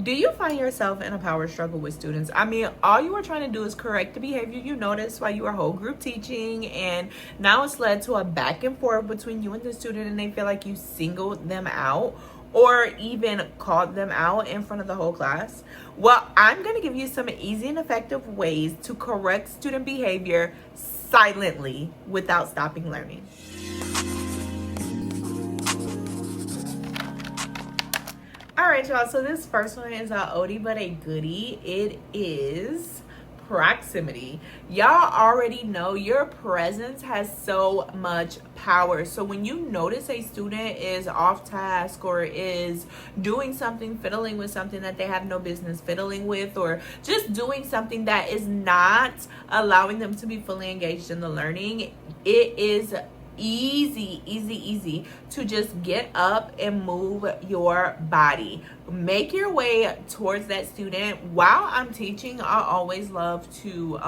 Do you find yourself in a power struggle with students? I mean, all you are trying to do is correct the behavior you noticed while you were whole group teaching, and now it's led to a back and forth between you and the student, and they feel like you singled them out or even called them out in front of the whole class. Well, I'm going to give you some easy and effective ways to correct student behavior silently without stopping learning. All right, y'all. So this first one is a oldie but a goodie. It is proximity. Y'all already know your presence has so much power. So when you notice a student is off task or is doing something, fiddling with something that they have no business fiddling with, or just doing something that is not allowing them to be fully engaged in the learning, it is easy to just get up and move your body. Make your way towards that student. While I'm teaching, I always love to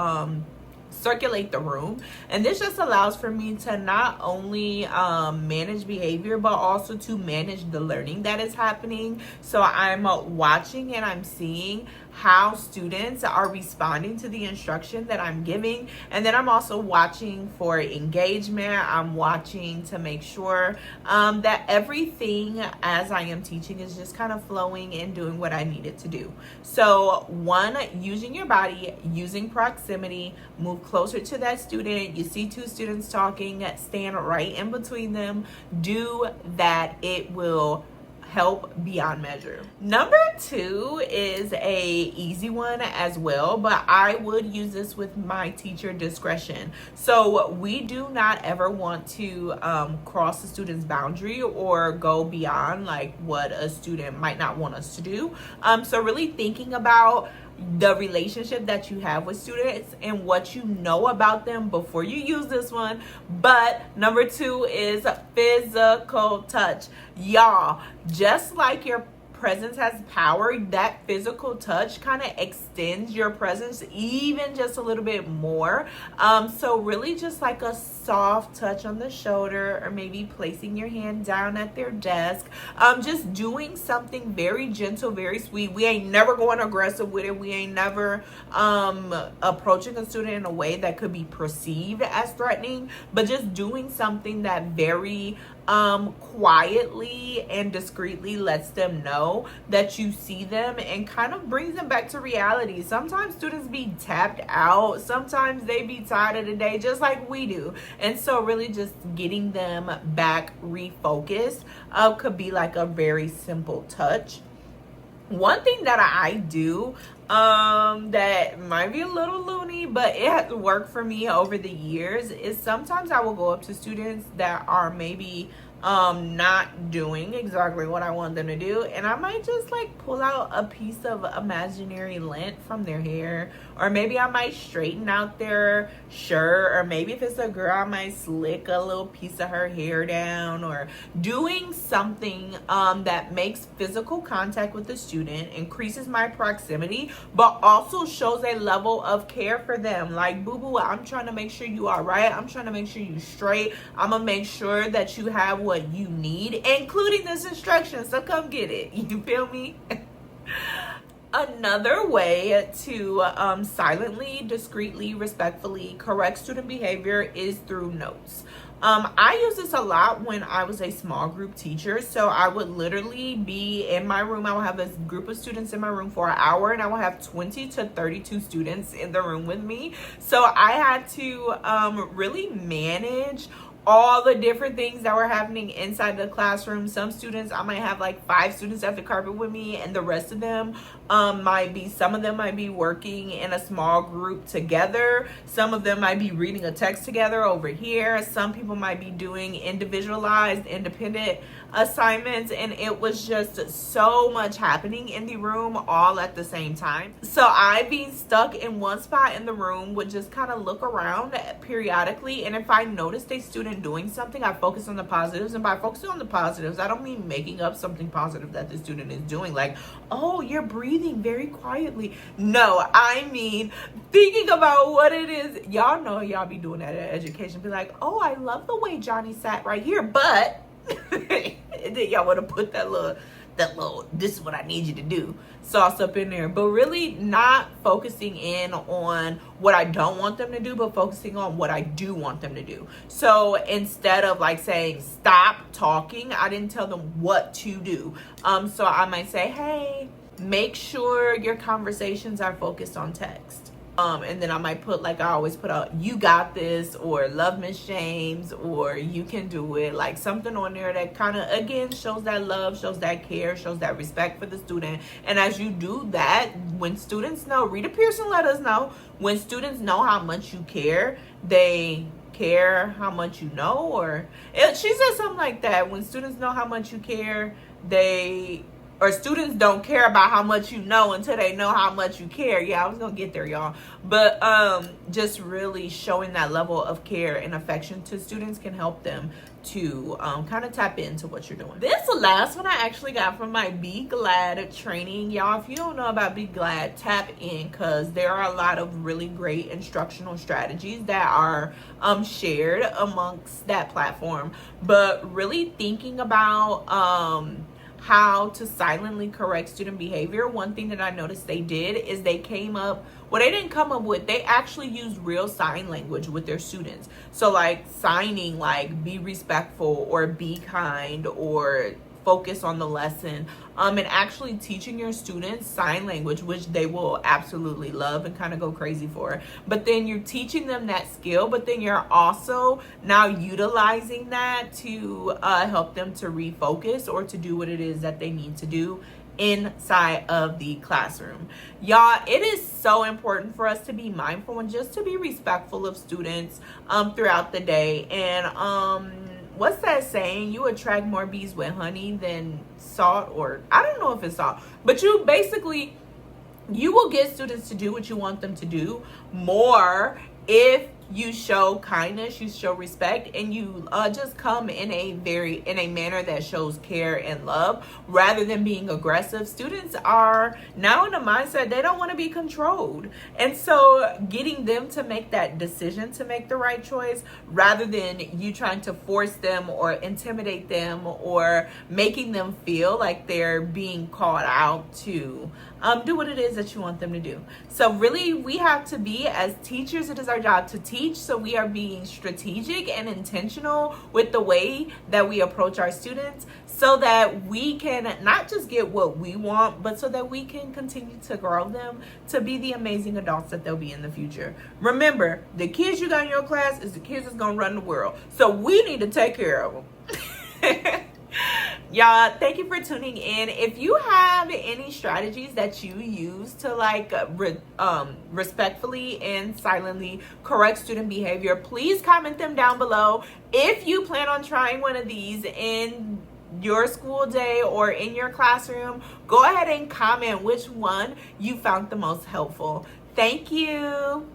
circulate the room, and this just allows for me to not only manage behavior but also to manage the learning that is happening. So I'm watching and I'm seeing how students are responding to the instruction that I'm giving, and then I'm also watching for engagement. I'm watching to make sure that everything as I am teaching is just kind of flowing and doing what I need it to do. So one, using your body, using proximity, move closer to that student. You see two students talking, stand right in between them. Do that. It will help beyond measure. Number two is a easy one as well, but I would use this with my teacher discretion. So we do not ever want to cross a student's boundary or go beyond like what a student might not want us to do. So really thinking about the relationship that you have with students and what you know about them before you use this one. But number two is physical touch. Y'all, just like your presence has power, that physical touch kind of extends your presence even just a little bit more. So really just like a soft touch on the shoulder, or maybe placing your hand down at their desk. Just doing something very gentle, very sweet. We ain't never going aggressive with it. We ain't never approaching a student in a way that could be perceived as threatening, but just doing something that very quietly and discreetly lets them know that you see them and kind of brings them back to reality. Sometimes students be tapped out, sometimes they be tired of the day just like we do, and so really just getting them back refocused could be like a very simple touch. One thing that I do that might be a little loony, but it has worked for me over the years, is sometimes I will go up to students that are maybe not doing exactly what I want them to do, and I might just like pull out a piece of imaginary lint from their hair, or maybe I might straighten out their shirt, or maybe if it's a girl I might slick a little piece of her hair down, or doing something that makes physical contact with the student, increases my proximity, but also shows a level of care for them. Like, boo boo, I'm trying to make sure you are right, I'm trying to make sure you straight, I'm gonna make sure that you have what you need, including this instruction, so come get it. You feel me? Another way to silently, discreetly, respectfully correct student behavior is through notes. I use this a lot when I was a small group teacher. So I would literally be in my room. I will have a group of students in my room for an hour, and I will have 20 to 32 students in the room with me. So I had to really manage all the different things that were happening inside the classroom. Some students, I might have like 5 students at the carpet with me, and the rest of them some of them might be working in a small group together. Some of them might be reading a text together over here. Some people might be doing individualized, independent assignments, and it was just so much happening in the room all at the same time. So I, being stuck in one spot in the room, would just kind of look around periodically, and if I noticed a student doing something, I focus on the positives. And by focusing on the positives, I don't mean making up something positive that the student is doing, like, oh, you're breathing very quietly. No, I mean thinking about what it is. Y'all know y'all be doing that at education. Be like, oh, I love the way Johnny sat right here, but then y'all want to put that this is what I need you to do sauce up in there, but really not focusing in on what I don't want them to do, but focusing on what I do want them to do. So instead of like saying stop talking, I didn't tell them what to do. So I might say, hey, make sure your conversations are focused on text. And then I might put, like I always put out, you got this, or love Miss James, or you can do it, like something on there that kind of, again, shows that love, shows that care, shows that respect for the student. And as you do that, when students know, Rita Pearson let us know, when students know how much you care, they care how much you know, she said something like that. When students know how much you care, students don't care about how much you know until they know how much you care. Yeah, I was gonna get there, y'all. But just really showing that level of care and affection to students can help them to kind of tap into what you're doing. This last one I actually got from my Be Glad training. Y'all, if you don't know about Be Glad, tap in, because there are a lot of really great instructional strategies that are shared amongst that platform. But really thinking about how to silently correct student behavior. One thing that I noticed they did is they didn't come up with, they actually used real sign language with their students. So like signing, like be respectful or be kind or focus on the lesson, and actually teaching your students sign language, which they will absolutely love and kind of go crazy for. But then you're teaching them that skill, but then you're also now utilizing that to help them to refocus or to do what it is that they need to do inside of the classroom. Y'all, it is so important for us to be mindful and just to be respectful of students throughout the day. And what's that saying? You attract more bees with honey than salt, or I don't know if it's salt, but you will get students to do what you want them to do more if you show kindness, you show respect, and you just come in a manner that shows care and love rather than being aggressive. Students are now in a mindset they don't want to be controlled, and so getting them to make that decision to make the right choice rather than you trying to force them or intimidate them or making them feel like they're being called out to do what it is that you want them to do. So really, we have to be, as teachers, it is our job to teach. So we are being strategic and intentional with the way that we approach our students so that we can not just get what we want, but so that we can continue to grow them to be the amazing adults that they'll be in the future. Remember, the kids you got in your class is the kids that's going to run the world. So we need to take care of them. Y'all, thank you for tuning in. If you have any strategies that you use to respectfully and silently correct student behavior, please comment them down below. If you plan on trying one of these in your school day or in your classroom, go ahead and comment which one you found the most helpful. Thank you.